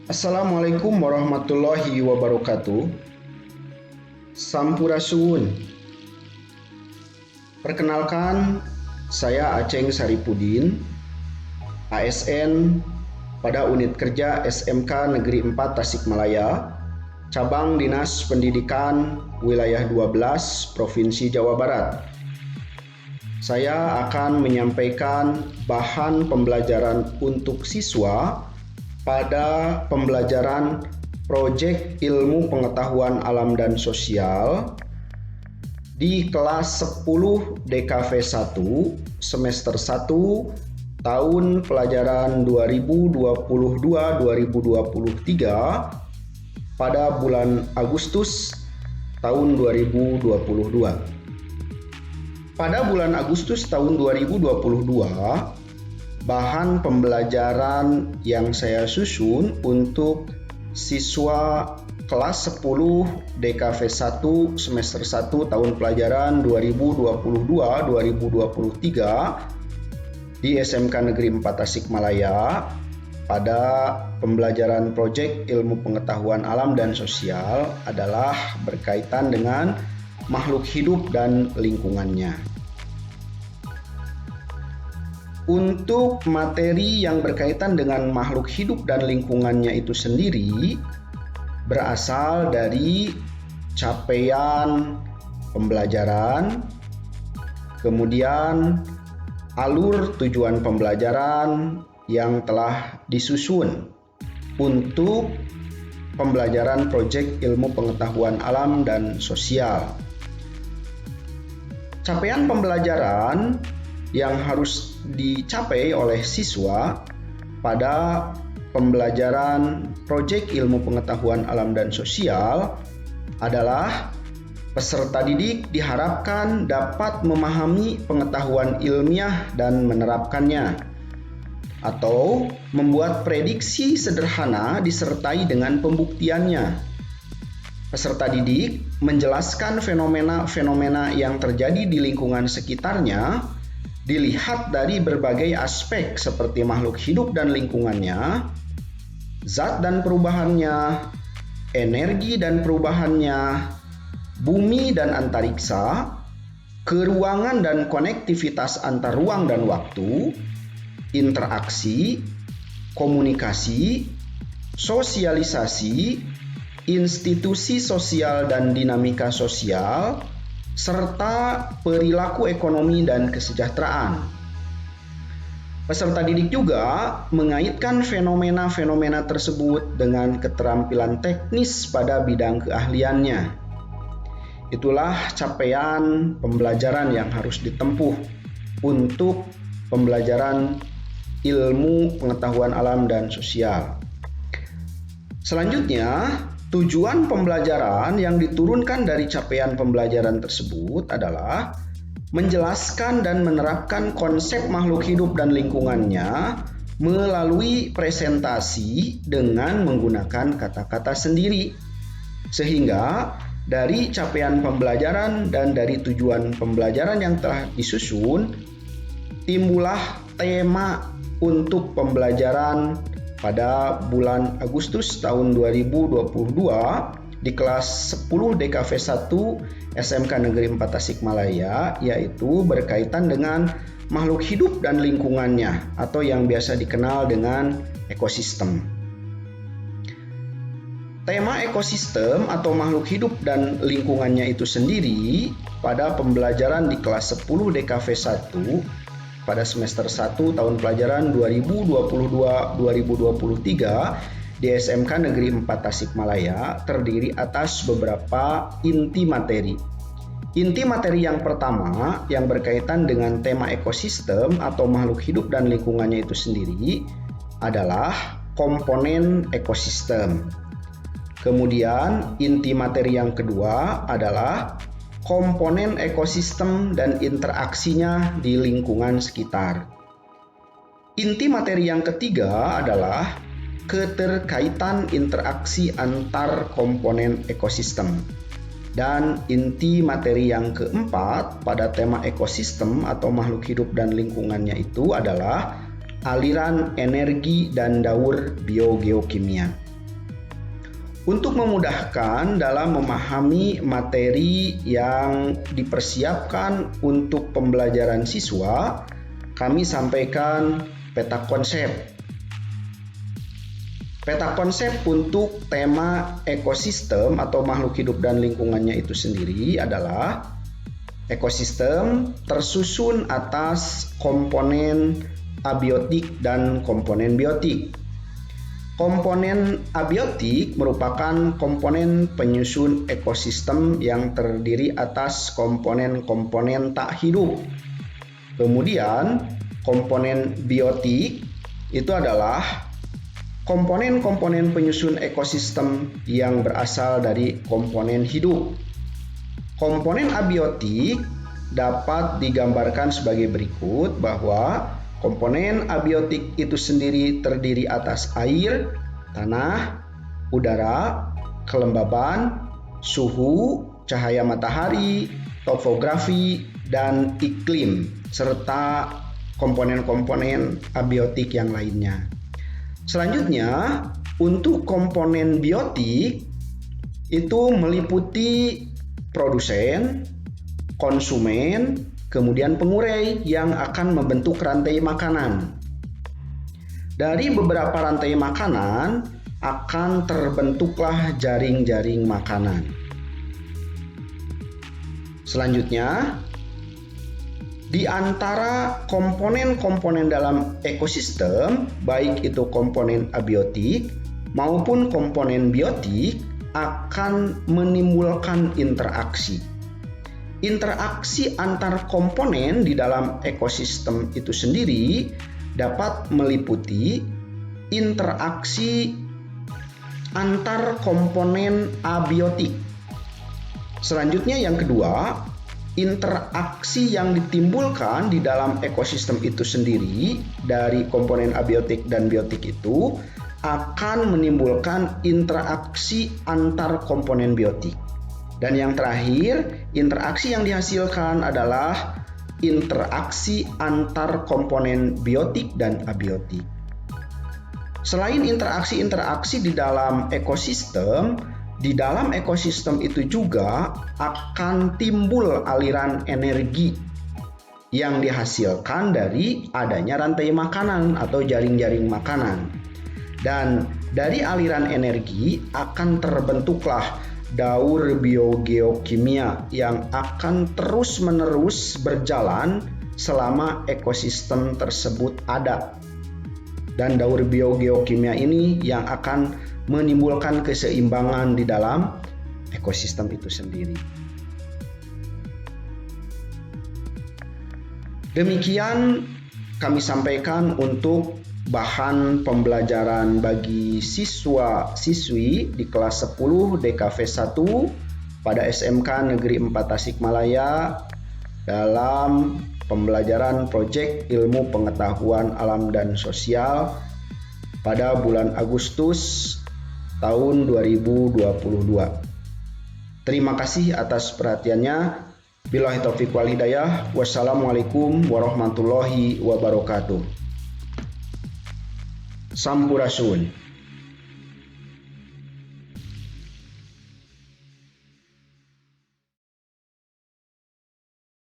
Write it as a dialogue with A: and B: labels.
A: Assalamualaikum warahmatullahi wabarakatuh. Sampurasun. Perkenalkan, saya Aceng Saripudin, ASN pada Unit Kerja SMK Negeri 4 Tasikmalaya, Cabang Dinas Pendidikan Wilayah 12, Provinsi Jawa Barat. Saya akan menyampaikan bahan pembelajaran untuk siswa pada pembelajaran Proyek Ilmu Pengetahuan Alam dan Sosial di kelas 10 DKV 1 semester 1 tahun pelajaran 2022-2023 pada bulan Agustus tahun 2022. Pada bulan Agustus tahun 2022, bahan pembelajaran yang saya susun untuk siswa kelas 10 DKV 1 semester 1 tahun pelajaran 2022-2023 di SMK Negeri 4 Tasikmalaya pada pembelajaran Proyek Ilmu Pengetahuan Alam dan Sosial adalah berkaitan dengan makhluk hidup dan lingkungannya. Untuk materi yang berkaitan dengan makhluk hidup dan lingkungannya itu sendiri berasal dari capaian pembelajaran, kemudian alur tujuan pembelajaran yang telah disusun untuk pembelajaran Proyek Ilmu Pengetahuan Alam dan Sosial. Capaian pembelajaran yang harus dicapai oleh siswa pada pembelajaran Proyek Ilmu Pengetahuan Alam dan Sosial adalah peserta didik diharapkan dapat memahami pengetahuan ilmiah dan menerapkannya, atau membuat prediksi sederhana disertai dengan pembuktiannya. Peserta didik menjelaskan fenomena-fenomena yang terjadi di lingkungan sekitarnya dilihat dari berbagai aspek seperti makhluk hidup dan lingkungannya, zat dan perubahannya, energi dan perubahannya, bumi dan antariksa, keruangan dan konektivitas antar ruang dan waktu, interaksi, komunikasi, sosialisasi, institusi sosial dan dinamika sosial, serta perilaku ekonomi dan kesejahteraan. Peserta didik juga mengaitkan fenomena-fenomena tersebut dengan keterampilan teknis pada bidang keahliannya. Itulah capaian pembelajaran yang harus ditempuh untuk pembelajaran ilmu pengetahuan alam dan sosial. Selanjutnya, tujuan pembelajaran yang diturunkan dari capaian pembelajaran tersebut adalah menjelaskan dan menerapkan konsep makhluk hidup dan lingkungannya melalui presentasi dengan menggunakan kata-kata sendiri. Sehingga dari capaian pembelajaran dan dari tujuan pembelajaran yang telah disusun, timbullah tema untuk pembelajaran pada bulan Agustus tahun 2022 di kelas 10 DKV 1 SMK Negeri 4 Tasikmalaya, yaitu berkaitan dengan makhluk hidup dan lingkungannya atau yang biasa dikenal dengan ekosistem. Tema ekosistem atau makhluk hidup dan lingkungannya itu sendiri pada pembelajaran di kelas 10 DKV 1 pada semester 1 tahun pelajaran 2022-2023 di SMK Negeri 4 Tasikmalaya terdiri atas beberapa inti materi. Inti materi yang pertama yang berkaitan dengan tema ekosistem atau makhluk hidup dan lingkungannya itu sendiri adalah komponen ekosistem. Kemudian inti materi yang kedua adalah komponen ekosistem dan interaksinya di lingkungan sekitar. Inti materi yang ketiga adalah keterkaitan interaksi antar komponen ekosistem. Dan inti materi yang keempat pada tema ekosistem atau makhluk hidup dan lingkungannya itu adalah aliran energi dan daur biogeokimia. Untuk memudahkan dalam memahami materi yang dipersiapkan untuk pembelajaran siswa, kami sampaikan peta konsep. Peta konsep untuk tema ekosistem atau makhluk hidup dan lingkungannya itu sendiri adalah ekosistem tersusun atas komponen abiotik dan komponen biotik. Komponen abiotik merupakan komponen penyusun ekosistem yang terdiri atas komponen-komponen tak hidup. Kemudian, komponen biotik itu adalah komponen-komponen penyusun ekosistem yang berasal dari komponen hidup. Komponen abiotik dapat digambarkan sebagai berikut bahwa komponen abiotik itu sendiri terdiri atas air, tanah, udara, kelembaban, suhu, cahaya matahari, topografi, dan iklim, serta komponen-komponen abiotik yang lainnya. Selanjutnya, untuk komponen biotik itu meliputi produsen, konsumen, kemudian pengurai yang akan membentuk rantai makanan. Dari beberapa rantai makanan akan terbentuklah jaring-jaring makanan. Selanjutnya, di antara komponen-komponen dalam ekosistem, baik itu komponen abiotik maupun komponen biotik, akan menimbulkan interaksi. Interaksi antar komponen di dalam ekosistem itu sendiri dapat meliputi interaksi antar komponen abiotik. Selanjutnya yang kedua, interaksi yang ditimbulkan di dalam ekosistem itu sendiri dari komponen abiotik dan biotik itu akan menimbulkan interaksi antar komponen biotik. Dan yang terakhir, interaksi yang dihasilkan adalah interaksi antar komponen biotik dan abiotik. Selain interaksi-interaksi di dalam ekosistem itu juga akan timbul aliran energi yang dihasilkan dari adanya rantai makanan atau jaring-jaring makanan. Dan dari aliran energi akan terbentuklah daur biogeokimia yang akan terus-menerus berjalan selama ekosistem tersebut ada. Dan daur biogeokimia ini yang akan menimbulkan keseimbangan di dalam ekosistem itu sendiri. Demikian kami sampaikan untuk bahan pembelajaran bagi siswa-siswi di kelas 10 DKV 1 pada SMK Negeri 4 Tasikmalaya dalam pembelajaran proyek ilmu pengetahuan alam dan sosial pada bulan Agustus tahun 2022. Terima kasih atas perhatiannya. Billahi taufiq wal hidayah. Wassalamualaikum warahmatullahi wabarakatuh. Sampurasun.